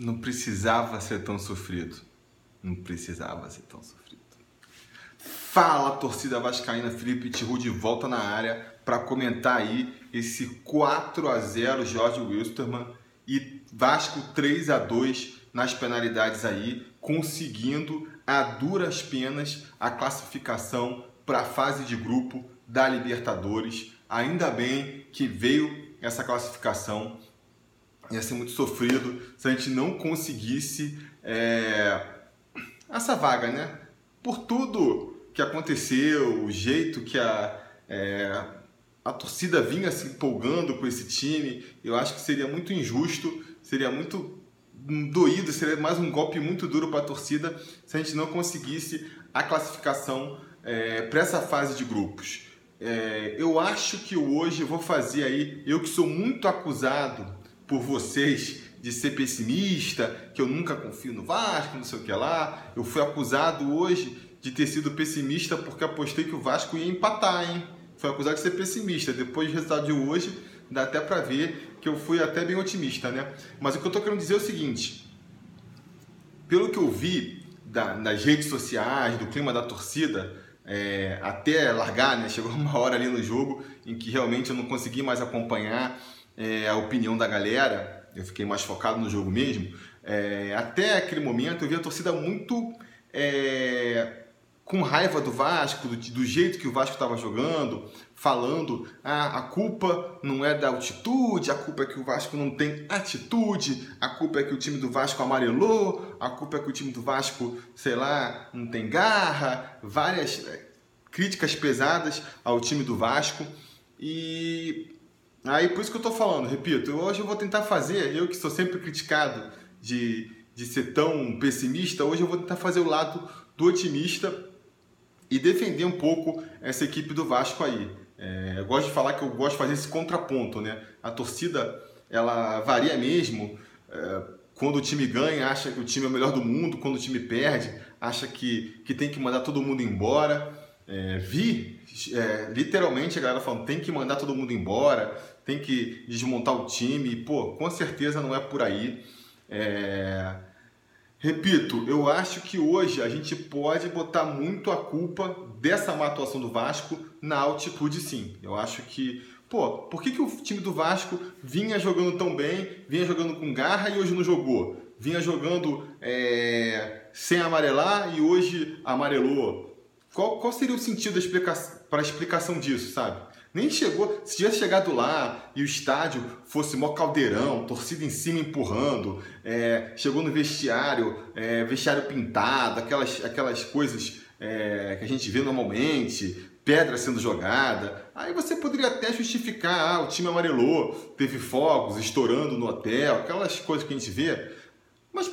Não precisava ser tão sofrido. Não precisava ser tão sofrido. Fala, torcida vascaína, Felipe Tiru de volta na área para comentar aí esse 4-0 Jorge Wilstermann e Vasco 3-2 nas penalidades aí, conseguindo a duras penas a classificação para a fase de grupo da Libertadores. Ainda bem que veio essa classificação. Ia ser muito sofrido se a gente não conseguisse essa vaga, né? Por tudo que aconteceu, o jeito que a torcida vinha se empolgando com esse time, eu acho que seria muito injusto, seria muito doído, seria mais um golpe muito duro para a torcida se a gente não conseguisse a classificação para essa fase de grupos. Eu acho que hoje eu vou fazer aí, eu que sou muito acusado por vocês de ser pessimista, que eu nunca confio no Vasco, não sei o que lá. Eu fui acusado hoje de ter sido pessimista porque apostei que o Vasco ia empatar, hein? Fui acusado de ser pessimista. Depois do resultado de hoje, dá até para ver que eu fui até bem otimista, né? Mas o que eu tô querendo dizer é o seguinte: pelo que eu vi nas redes sociais, do clima da torcida, até largar, né? Chegou uma hora ali no jogo em que realmente eu não consegui mais acompanhar a opinião da galera, eu fiquei mais focado no jogo mesmo. Até aquele momento eu vi a torcida muito com raiva do Vasco, do jeito que o Vasco estava jogando, falando a culpa não é da altitude, a culpa é que o Vasco não tem atitude, a culpa é que o time do Vasco amarelou, a culpa é que o time do Vasco, sei lá, não tem garra, várias críticas pesadas ao time do Vasco. E aí, por isso que eu tô falando, repito, hoje eu vou tentar fazer, eu que sou sempre criticado de ser tão pessimista, hoje eu vou tentar fazer o lado do otimista e defender um pouco essa equipe do Vasco aí. Eu gosto de falar que eu gosto de fazer esse contraponto, né? A torcida, ela varia mesmo. Quando o time ganha, acha que o time é o melhor do mundo, quando o time perde, acha que tem que mandar todo mundo embora. Literalmente a galera falando, tem que mandar todo mundo embora, tem que desmontar o time. Pô, com certeza não é por aí. Repito, eu acho que hoje a gente pode botar muito a culpa dessa má atuação do Vasco na altitude, sim. Eu acho que, por que o time do Vasco vinha jogando tão bem, vinha jogando com garra e hoje não jogou? Vinha jogando sem amarelar e hoje amarelou. Qual seria o sentido para a explicação disso, sabe? Nem chegou, se tivesse chegado lá e o estádio fosse mó caldeirão, torcida em cima empurrando, chegou no vestiário, vestiário pintado, aquelas coisas que a gente vê normalmente, pedra sendo jogada, aí você poderia até justificar, o time amarelou, teve fogos estourando no hotel, aquelas coisas que a gente vê. Mas,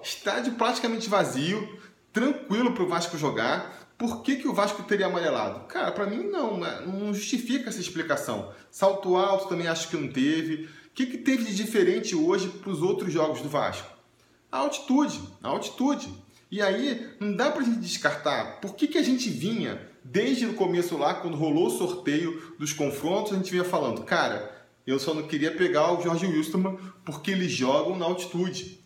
estádio praticamente vazio, tranquilo para o Vasco jogar. Por que o Vasco teria amarelado? Cara, para mim não justifica essa explicação. Salto alto também acho que não teve. O que teve de diferente hoje para os outros jogos do Vasco? A altitude. E aí não dá para a gente descartar. Por que a gente vinha, desde o começo lá, quando rolou o sorteio dos confrontos, a gente vinha falando, cara, eu só não queria pegar o Jorge Wilstermann porque eles jogam na altitude.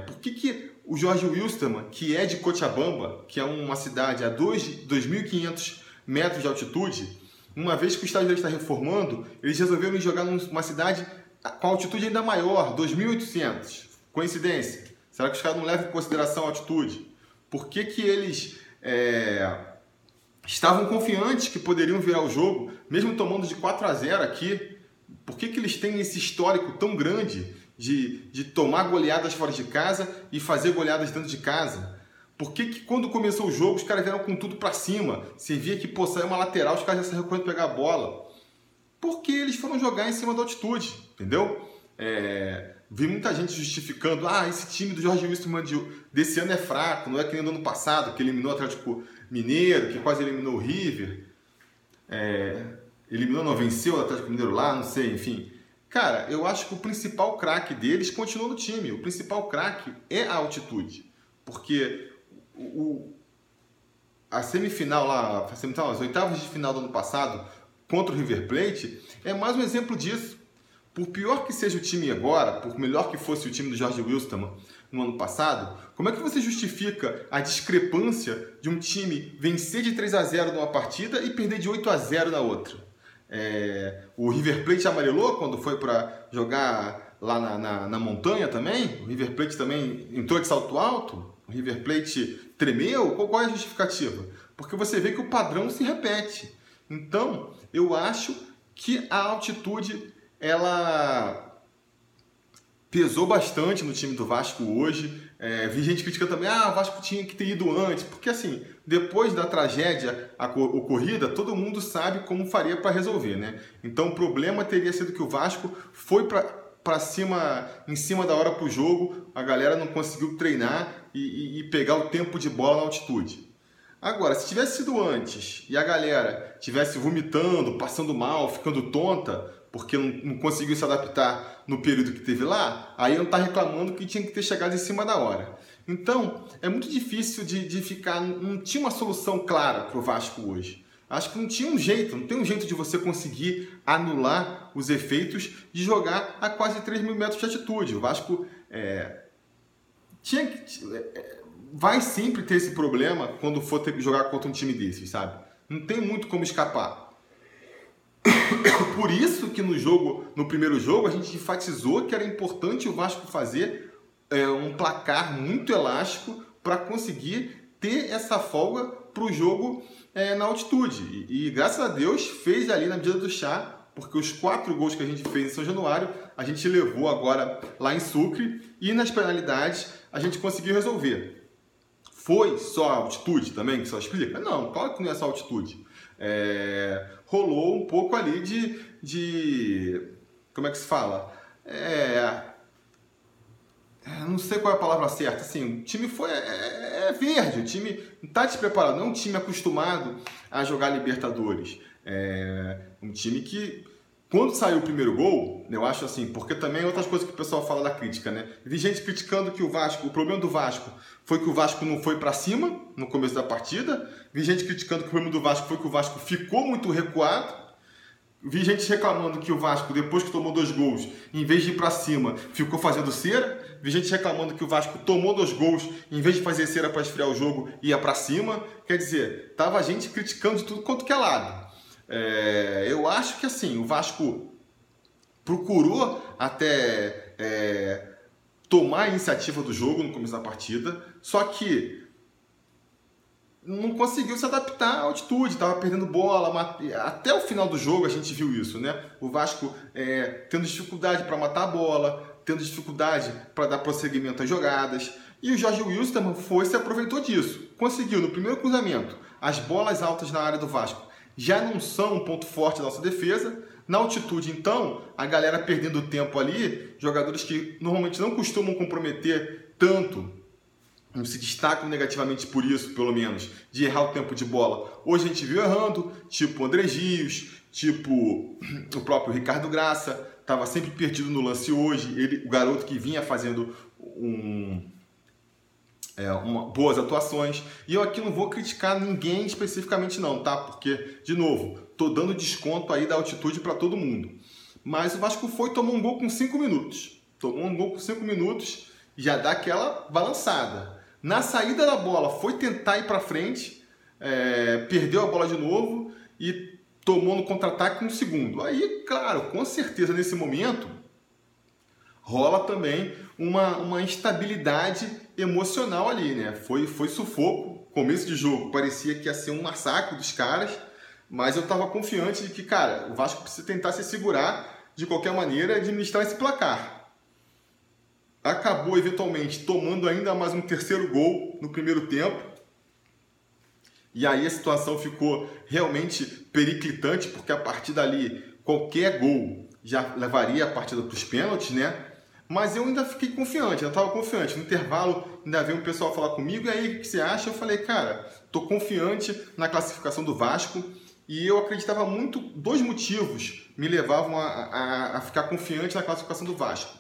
Por que o Jorge Wilstermann, que é de Cochabamba, que é uma cidade a 2.500 metros de altitude, uma vez que o estádio está reformando, eles resolveram jogar numa cidade com altitude ainda maior, 2.800. Coincidência? Será que os caras não levam em consideração a altitude? Por que eles estavam confiantes que poderiam virar o jogo, mesmo tomando de 4-0 aqui? Por que eles têm esse histórico tão grande de tomar goleadas fora de casa e fazer goleadas dentro de casa? Por que quando começou o jogo os caras vieram com tudo pra cima? Você via que saiu uma lateral, os caras já saíram correndo pegar a bola. Porque eles foram jogar em cima da altitude, entendeu? Vi muita gente justificando, esse time do Jorge Wilstermann desse ano é fraco, não é que nem do ano passado, que eliminou o Atlético Mineiro, que quase eliminou o River. Venceu o Atlético Mineiro lá, não sei, enfim. Cara, eu acho que o principal craque deles continua no time. O principal craque é a altitude. Porque as oitavas de final do ano passado contra o River Plate é mais um exemplo disso. Por pior que seja o time agora, por melhor que fosse o time do Jorge Wilstermann no ano passado, como é que você justifica a discrepância de um time vencer de 3-0 numa partida e perder de 8-0 na outra? O River Plate amarelou quando foi para jogar lá na montanha também? O River Plate também entrou de salto alto? O River Plate tremeu? Qual é a justificativa? Porque você vê que o padrão se repete. Então, eu acho que a altitude ela pesou bastante no time do Vasco hoje. Vi gente criticando também, o Vasco tinha que ter ido antes, porque assim, depois da tragédia ocorrida, todo mundo sabe como faria para resolver, né? Então o problema teria sido que o Vasco foi para cima, em cima da hora para o jogo, a galera não conseguiu treinar e pegar o tempo de bola na altitude. Agora, se tivesse sido antes e a galera tivesse vomitando, passando mal, ficando tonta, porque não conseguiu se adaptar no período que teve lá, aí eu não tá reclamando que tinha que ter chegado em cima da hora. Então, é muito difícil de ficar... Não tinha uma solução clara para o Vasco hoje. Acho que não tinha um jeito, não tem um jeito de você conseguir anular os efeitos de jogar a quase 3.000 metros de altitude. O Vasco vai sempre ter esse problema quando for ter que jogar contra um time desses, sabe? Não tem muito como escapar. Por isso que no primeiro jogo, a gente enfatizou que era importante o Vasco fazer um placar muito elástico para conseguir ter essa folga para o jogo na altitude. E graças a Deus fez ali na medida do chá, porque os 4 gols que a gente fez em São Januário, a gente levou agora lá em Sucre e nas penalidades a gente conseguiu resolver. Foi só a altitude também que só explica? Não, claro que não é só a altitude. Rolou um pouco ali de como é que se fala? Não sei qual é a palavra certa. Assim, o time foi verde, o time não está despreparado, não é um time acostumado a jogar Libertadores. Um time que, quando saiu o primeiro gol, eu acho assim, porque também outras coisas que o pessoal fala da crítica, né? Vi gente criticando que o problema do Vasco foi que o Vasco não foi para cima no começo da partida. Vi gente criticando que o problema do Vasco foi que o Vasco ficou muito recuado. Vi gente reclamando que o Vasco, depois que tomou 2 gols, em vez de ir para cima, ficou fazendo cera. Vi gente reclamando que o Vasco tomou 2 gols, em vez de fazer cera para esfriar o jogo, ia para cima. Quer dizer, tava gente criticando de tudo quanto que é lado. Eu acho que assim, o Vasco procurou até tomar a iniciativa do jogo no começo da partida, só que não conseguiu se adaptar à altitude, estava perdendo bola, até o final do jogo a gente viu isso, né? O Vasco tendo dificuldade para matar a bola, tendo dificuldade para dar prosseguimento às jogadas, e o Jorge Wilstermann se aproveitou disso, conseguiu no primeiro cruzamento, as bolas altas na área do Vasco já não são um ponto forte da nossa defesa. Na altitude, então, a galera perdendo tempo ali, jogadores que normalmente não costumam comprometer tanto, não se destacam negativamente por isso, pelo menos, de errar o tempo de bola. Hoje a gente viu errando, tipo o André Gios, tipo o próprio Ricardo Graça, estava sempre perdido no lance hoje, o garoto que vinha fazendo boas atuações. E eu aqui não vou criticar ninguém especificamente não, tá? Porque, de novo, tô dando desconto aí da altitude para todo mundo. Mas o Vasco tomou um gol com 5 minutos. Tomou um gol com 5 minutos, já dá aquela balançada. Na saída da bola, foi tentar ir para frente, perdeu a bola de novo e tomou no contra-ataque um segundo. Aí, claro, com certeza nesse momento rola também uma instabilidade emocional ali, né? Foi sufoco. Começo de jogo parecia que ia ser um massacre dos caras, mas eu estava confiante de que, cara, o Vasco precisa tentar se segurar de qualquer maneira e administrar esse placar. Acabou eventualmente tomando ainda mais um terceiro gol no primeiro tempo. E aí a situação ficou realmente periclitante, porque a partir dali qualquer gol já levaria a partida para os pênaltis, né? Mas eu ainda fiquei confiante, eu estava confiante. No intervalo ainda veio um pessoal falar comigo, e aí o que você acha? Eu falei, cara, estou confiante na classificação do Vasco, e eu acreditava muito, 2 motivos me levavam a ficar confiante na classificação do Vasco.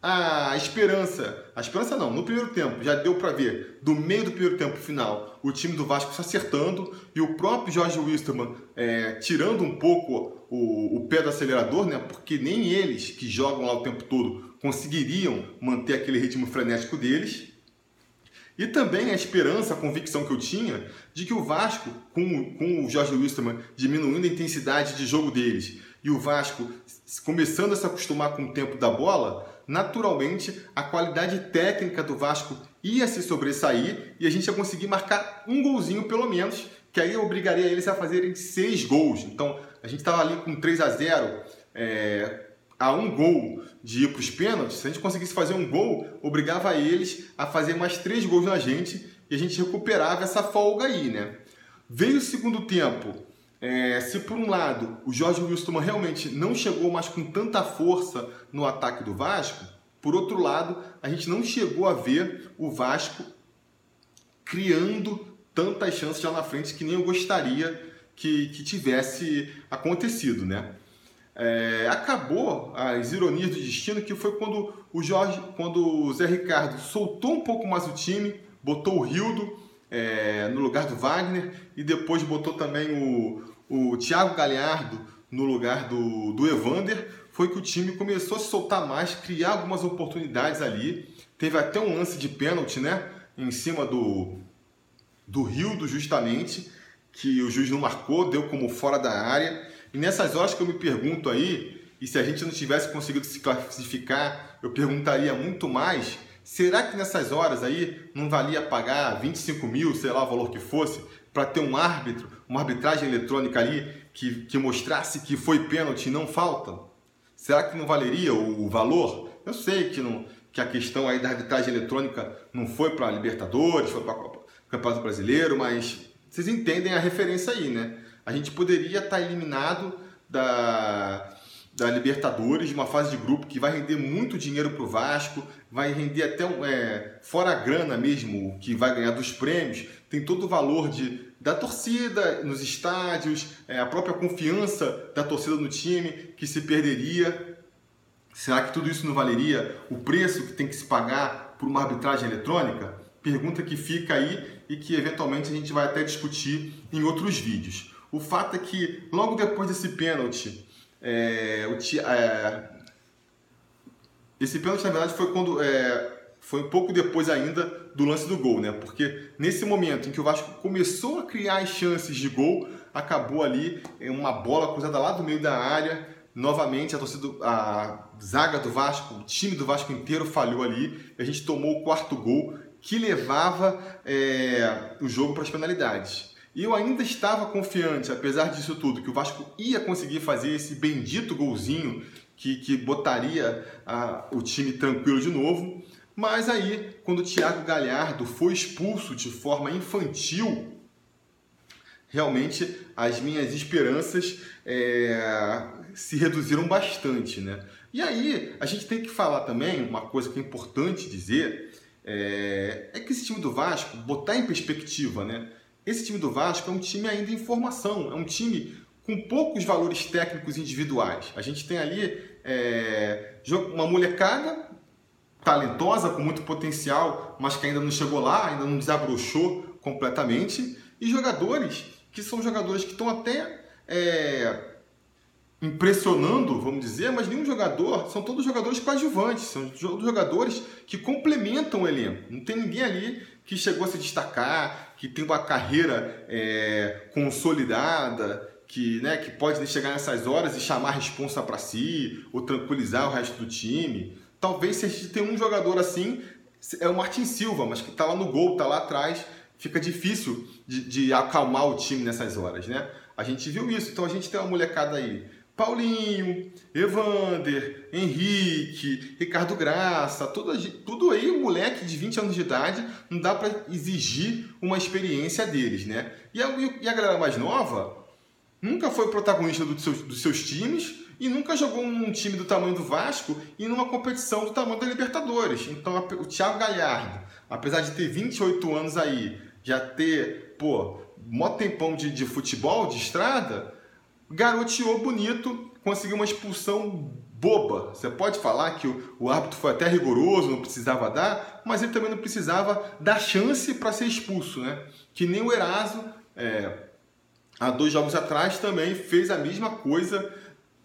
a esperança não, no primeiro tempo já deu para ver, do meio do primeiro tempo final, o time do Vasco se acertando e o próprio Jorge Wilstermann tirando um pouco o pé do acelerador, né? Porque nem eles que jogam lá o tempo todo conseguiriam manter aquele ritmo frenético deles. E também a esperança, a convicção que eu tinha de que o Vasco, com o Jorge Wilstermann diminuindo a intensidade de jogo deles e o Vasco começando a se acostumar com o tempo da bola, naturalmente a qualidade técnica do Vasco ia se sobressair e a gente ia conseguir marcar um golzinho pelo menos, que aí obrigaria eles a fazerem 6 gols. Então a gente estava ali com 3-0, a um gol de ir para os pênaltis. Se a gente conseguisse fazer um gol, obrigava eles a fazer mais 3 gols na gente e a gente recuperava essa folga aí, né? Veio o segundo tempo. Se por um lado o Jorge Wilstermann realmente não chegou mais com tanta força no ataque do Vasco, por outro lado, a gente não chegou a ver o Vasco criando tantas chances lá na frente que nem eu gostaria que tivesse acontecido, né? Acabou as ironias do destino, que foi quando o Zé Ricardo soltou um pouco mais o time, botou o Rildo no lugar do Wagner e depois botou também o Thiago Galhardo no lugar do Evander. Foi que o time começou a se soltar mais, criar algumas oportunidades ali. Teve até um lance de pênalti, né, em cima do Rildo, justamente, que o juiz não marcou, deu como fora da área. E nessas horas que eu me pergunto aí, e se a gente não tivesse conseguido se classificar, eu perguntaria muito mais, será que nessas horas aí não valia pagar 25 mil, sei lá o valor que fosse, para ter um árbitro, uma arbitragem eletrônica ali que mostrasse que foi pênalti e não falta? Será que não valeria o valor? Eu sei que a questão aí da arbitragem eletrônica não foi para a Libertadores, foi para o Campeonato Brasileiro, mas vocês entendem a referência aí, né? A gente poderia estar eliminado da Libertadores, de uma fase de grupo que vai render muito dinheiro para o Vasco, vai render até, fora a grana mesmo, que vai ganhar dos prêmios, tem todo o valor da torcida nos estádios, a própria confiança da torcida no time que se perderia. Será que tudo isso não valeria o preço que tem que se pagar por uma arbitragem eletrônica? Pergunta que fica aí e que eventualmente a gente vai até discutir em outros vídeos. O fato é que logo depois desse pênalti, esse pênalti na verdade foi quando foi um pouco depois ainda do lance do gol, né? Porque nesse momento em que o Vasco começou a criar as chances de gol, acabou ali uma bola cruzada lá do meio da área. Novamente a zaga do Vasco, o time do Vasco inteiro falhou ali. A gente tomou o 4º gol que levava o jogo para as penalidades. E eu ainda estava confiante, apesar disso tudo, que o Vasco ia conseguir fazer esse bendito golzinho que botaria o time tranquilo de novo. Mas aí, quando o Thiago Galhardo foi expulso de forma infantil, realmente as minhas esperanças se reduziram bastante, né? E aí, a gente tem que falar também, uma coisa que é importante dizer, que esse time do Vasco, botar em perspectiva, né? Esse time do Vasco é um time ainda em formação, é um time com poucos valores técnicos individuais. A gente tem ali uma molecada talentosa, com muito potencial, mas que ainda não chegou lá, ainda não desabrochou completamente, e jogadores que são jogadores que estão até impressionando, vamos dizer, mas nenhum jogador, são todos jogadores coadjuvantes, são todos jogadores que complementam o elenco. Não tem ninguém ali que chegou a se destacar, que tem uma carreira consolidada, que pode chegar nessas horas e chamar a responsa para si, ou tranquilizar o resto do time. Talvez se a gente tem um jogador assim, é o Martin Silva, mas que está lá no gol, está lá atrás, fica difícil de acalmar o time nessas horas, né? A gente viu isso, então a gente tem uma molecada aí, Paulinho, Evander, Henrique, Ricardo Graça, tudo aí, moleque de 20 anos de idade, não dá para exigir uma experiência deles, né? E a galera mais nova nunca foi protagonista dos seus times e nunca jogou num time do tamanho do Vasco e numa competição do tamanho da Libertadores. Então o Thiago Galhardo, apesar de ter 28 anos aí, já ter, mó tempão de futebol, de estrada, garoteou bonito, conseguiu uma expulsão boba. Você pode falar que o árbitro foi até rigoroso, não precisava dar, mas ele também não precisava dar chance para ser expulso, né? Que nem o Eraso, há 2 jogos atrás, também fez a mesma coisa,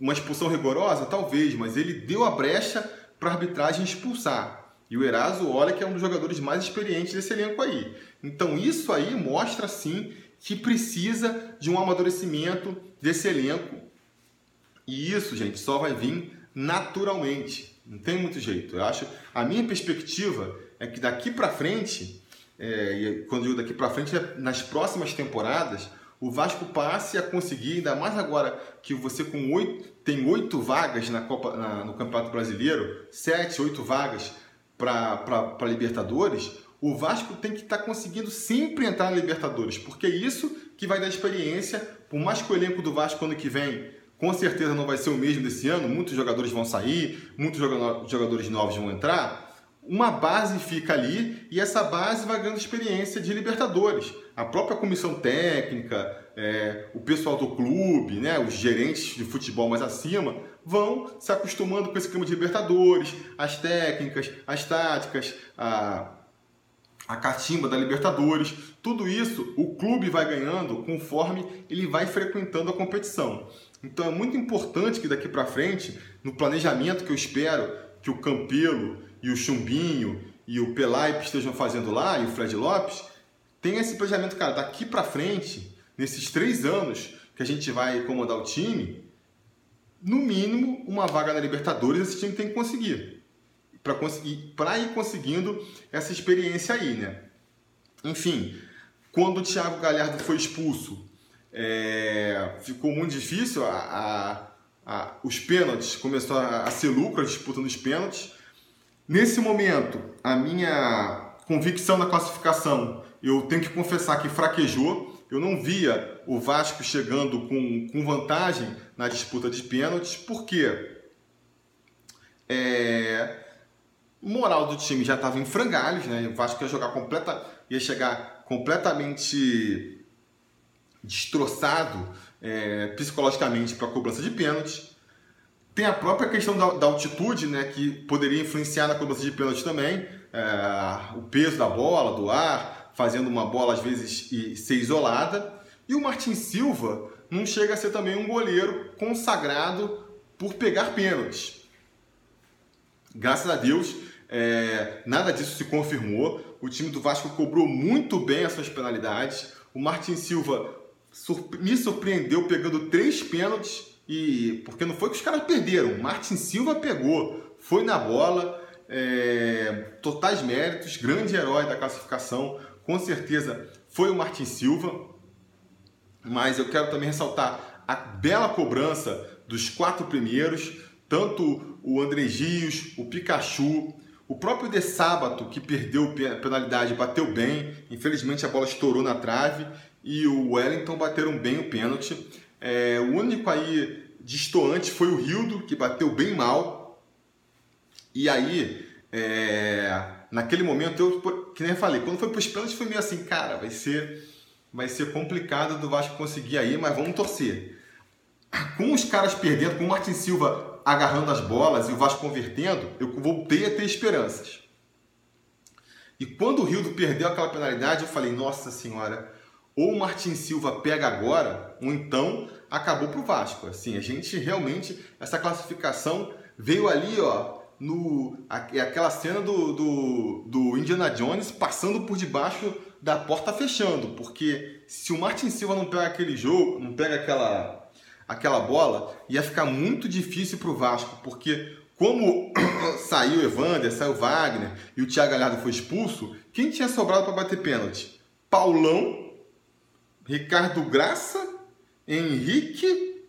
uma expulsão rigorosa, talvez, mas ele deu a brecha para a arbitragem expulsar. E o Eraso, olha que é um dos jogadores mais experientes desse elenco aí. Então isso aí mostra, sim, que precisa de um amadurecimento desse elenco. E isso, gente, só vai vir naturalmente. Não tem muito jeito. Eu acho, a minha perspectiva é que daqui para frente, quando eu digo daqui para frente, nas próximas temporadas, o Vasco passe a conseguir, ainda mais agora que você tem 8 vagas no Campeonato Brasileiro, 7, 8 vagas para Libertadores, o Vasco tem que estar conseguindo sempre entrar na Libertadores, porque é isso que vai dar experiência. Por mais que o elenco do Vasco ano que vem com certeza não vai ser o mesmo desse ano, muitos jogadores vão sair, muitos jogadores novos vão entrar, uma base fica ali e essa base vai ganhando experiência de Libertadores. A própria comissão técnica, o pessoal do clube, né, os gerentes de futebol mais acima, vão se acostumando com esse clima de Libertadores, as técnicas, as táticas, a catimba da Libertadores, tudo isso o clube vai ganhando conforme ele vai frequentando a competição. Então é muito importante que daqui para frente, no planejamento que eu espero que o Campelo e o Chumbinho e o Pelaipe estejam fazendo lá, e o Fred Lopes, tenha esse planejamento, cara, daqui para frente, nesses 3 anos que a gente vai comandar o time, no mínimo uma vaga na Libertadores esse time tem que conseguir. Para ir conseguindo essa experiência aí, né? Enfim, quando o Thiago Galhardo foi expulso, ficou muito difícil, os pênaltis, começou a ser lucro a disputa nos pênaltis. Nesse momento, a minha convicção na classificação, eu tenho que confessar que fraquejou. Eu não via o Vasco chegando com vantagem na disputa de pênaltis, porque moral do time já estava em frangalhos, né? O Vasco ia chegar completamente destroçado psicologicamente para a cobrança de pênalti. Tem a própria questão da altitude, né, que poderia influenciar na cobrança de pênalti também, o peso da bola, do ar, fazendo uma bola às vezes ser isolada. E o Martin Silva não chega a ser também um goleiro consagrado por pegar pênaltis. Graças a Deus, nada disso se confirmou. O time do Vasco cobrou muito bem as suas penalidades. O Martin Silva me surpreendeu pegando 3 pênaltis, porque não foi que os caras perderam. O Martin Silva pegou, foi na bola, totais méritos, grande herói da classificação, com certeza foi o Martin Silva. Mas eu quero também ressaltar a bela cobrança dos 4 primeiros, tanto o André Gios, o Pikachu, o próprio De Sábato, que perdeu a penalidade, bateu bem. Infelizmente a bola estourou na trave. E o Wellington bateram bem o pênalti. O único aí destoante foi o Rildo, que bateu bem mal. E aí, naquele momento, que nem eu falei, quando foi para os pênaltis foi meio assim, cara, vai ser complicado do Vasco conseguir aí, mas vamos torcer. Com os caras perdendo, com o Martin Silva agarrando as bolas e o Vasco convertendo, eu voltei a ter esperanças. E quando o Rildo perdeu aquela penalidade, eu falei, nossa senhora, ou o Martin Silva pega agora, ou então acabou pro Vasco. Assim, a gente realmente, essa classificação veio ali, ó, aquela cena do Indiana Jones passando por debaixo da porta fechando, porque se o Martin Silva não pega aquele jogo, não pega aquela bola, ia ficar muito difícil pro Vasco, porque como saiu o Evander, saiu o Wagner e o Thiago Galhardo foi expulso, quem tinha sobrado para bater pênalti? Paulão, Ricardo Graça, Henrique,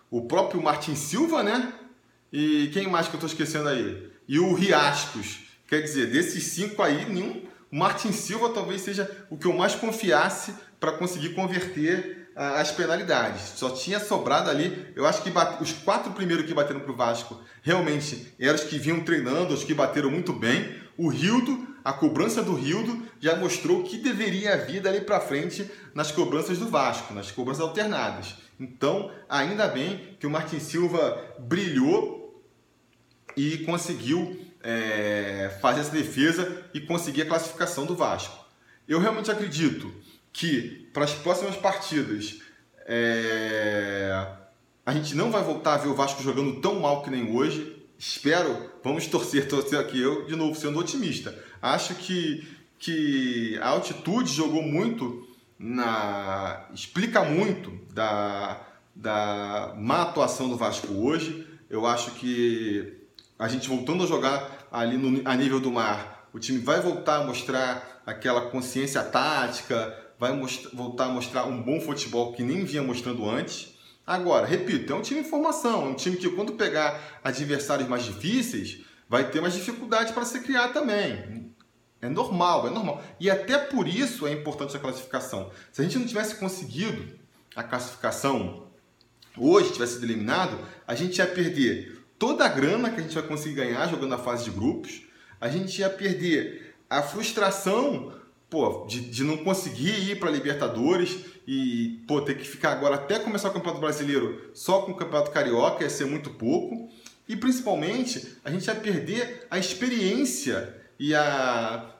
o próprio Martin Silva, né? E quem mais que eu estou esquecendo aí? E o Riascos. Quer dizer, desses 5 aí, o Martin Silva talvez seja o que eu mais confiasse para conseguir converter as penalidades. Só tinha sobrado ali, eu acho que os 4 primeiros que bateram para o Vasco realmente eram os que vinham treinando, os que bateram muito bem. O Rildo a cobrança do Rildo já mostrou o que deveria vir dali para frente nas cobranças do Vasco, nas cobranças alternadas. Então, ainda bem que o Martin Silva brilhou e conseguiu fazer essa defesa e conseguir a classificação do Vasco. Eu realmente acredito que para as próximas partidas a gente não vai voltar a ver o Vasco jogando tão mal que nem hoje. Espero, vamos torcer aqui, eu de novo sendo otimista. Acho que a altitude jogou muito, explica muito da má atuação do Vasco hoje. Eu acho que a gente voltando a jogar ali a nível do mar, o time vai voltar a mostrar aquela consciência tática, vai voltar a mostrar um bom futebol que nem vinha mostrando antes. Agora, repito, é um time em formação, é um time que quando pegar adversários mais difíceis, vai ter mais dificuldade para se criar também. É normal. E até por isso é importante a classificação. Se a gente não tivesse conseguido a classificação hoje, tivesse sido eliminado, a gente ia perder toda a grana que a gente vai conseguir ganhar jogando a fase de grupos, a gente ia perder a frustração de não conseguir ir para a Libertadores e ter que ficar agora até começar o Campeonato Brasileiro só com o Campeonato Carioca, ia ser muito pouco. E principalmente a gente ia perder a experiência e a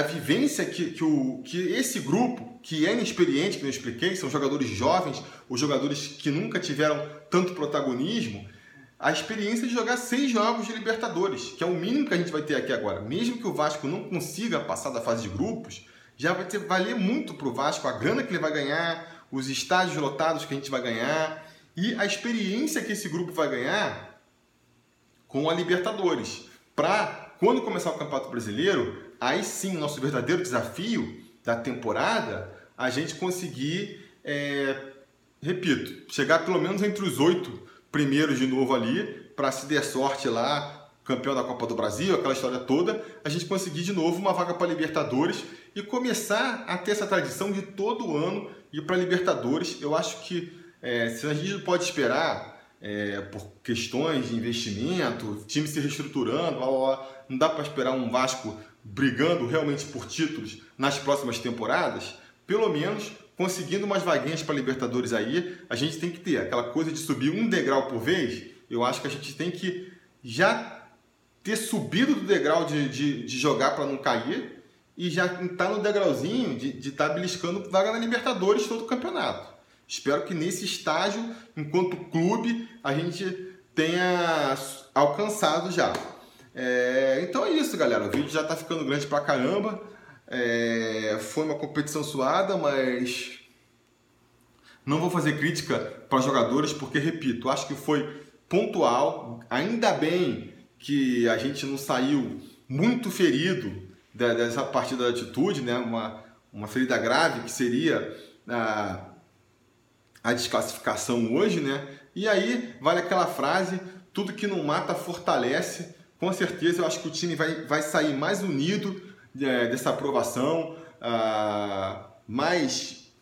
vivência que esse grupo, que é inexperiente, que eu expliquei, são jogadores jovens, os jogadores que nunca tiveram tanto protagonismo, a experiência de jogar 6 jogos de Libertadores, que é o mínimo que a gente vai ter aqui agora. Mesmo que o Vasco não consiga passar da fase de grupos, já vai valer muito para o Vasco a grana que ele vai ganhar, os estádios lotados que a gente vai ganhar e a experiência que esse grupo vai ganhar com a Libertadores. Para, quando começar o Campeonato Brasileiro, aí sim, nosso verdadeiro desafio da temporada, a gente conseguir, repito, chegar pelo menos entre os 8 primeiros de novo ali, para se der sorte lá, campeão da Copa do Brasil, aquela história toda, a gente conseguir de novo uma vaga para Libertadores e começar a ter essa tradição de todo ano ir para Libertadores. Eu acho que se a gente pode esperar por questões de investimento, time se reestruturando, não dá para esperar um Vasco brigando realmente por títulos nas próximas temporadas, pelo menos conseguindo umas vaguinhas para Libertadores aí, a gente tem que ter aquela coisa de subir um degrau por vez. Eu acho que a gente tem que já ter subido do degrau de jogar para não cair e já estar no degrauzinho de estar beliscando vaga na Libertadores todo o campeonato. Espero que nesse estágio, enquanto clube, a gente tenha alcançado já. Então é isso, galera. O vídeo já está ficando grande pra caramba. Foi uma competição suada, mas não vou fazer crítica para jogadores porque, repito, acho que foi pontual. Ainda bem que a gente não saiu muito ferido dessa partida da altitude, né? Uma ferida grave que seria a desclassificação hoje, né? E aí vale aquela frase: tudo que não mata fortalece. Com certeza eu acho que o time vai sair mais unido dessa aprovação, mais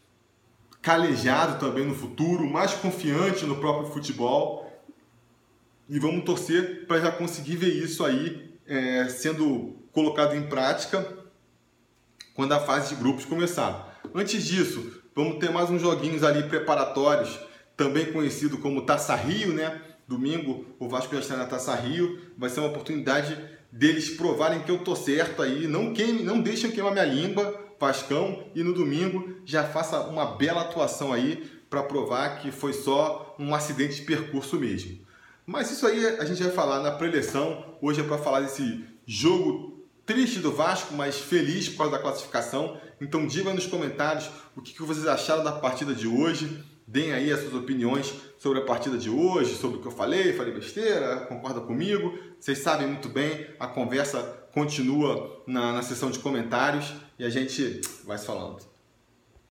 calejado também no futuro, mais confiante no próprio futebol, e vamos torcer para já conseguir ver isso aí sendo colocado em prática quando a fase de grupos começar. Antes disso, vamos ter mais uns joguinhos ali preparatórios, também conhecido como Taça Rio, né? Domingo o Vasco já está na Taça Rio, vai ser uma oportunidade deles provarem que eu tô certo aí, não deixem queimar minha língua, Vascão, e no domingo já faça uma bela atuação aí para provar que foi só um acidente de percurso mesmo. Mas isso aí a gente vai falar na pré-eleição. Hoje é para falar desse jogo triste do Vasco, mas feliz por causa da classificação. Então digam nos comentários o que vocês acharam da partida de hoje. Deem aí as suas opiniões sobre a partida de hoje, sobre o que eu falei besteira, concorda comigo? Vocês sabem muito bem, a conversa continua na seção de comentários e a gente vai se falando.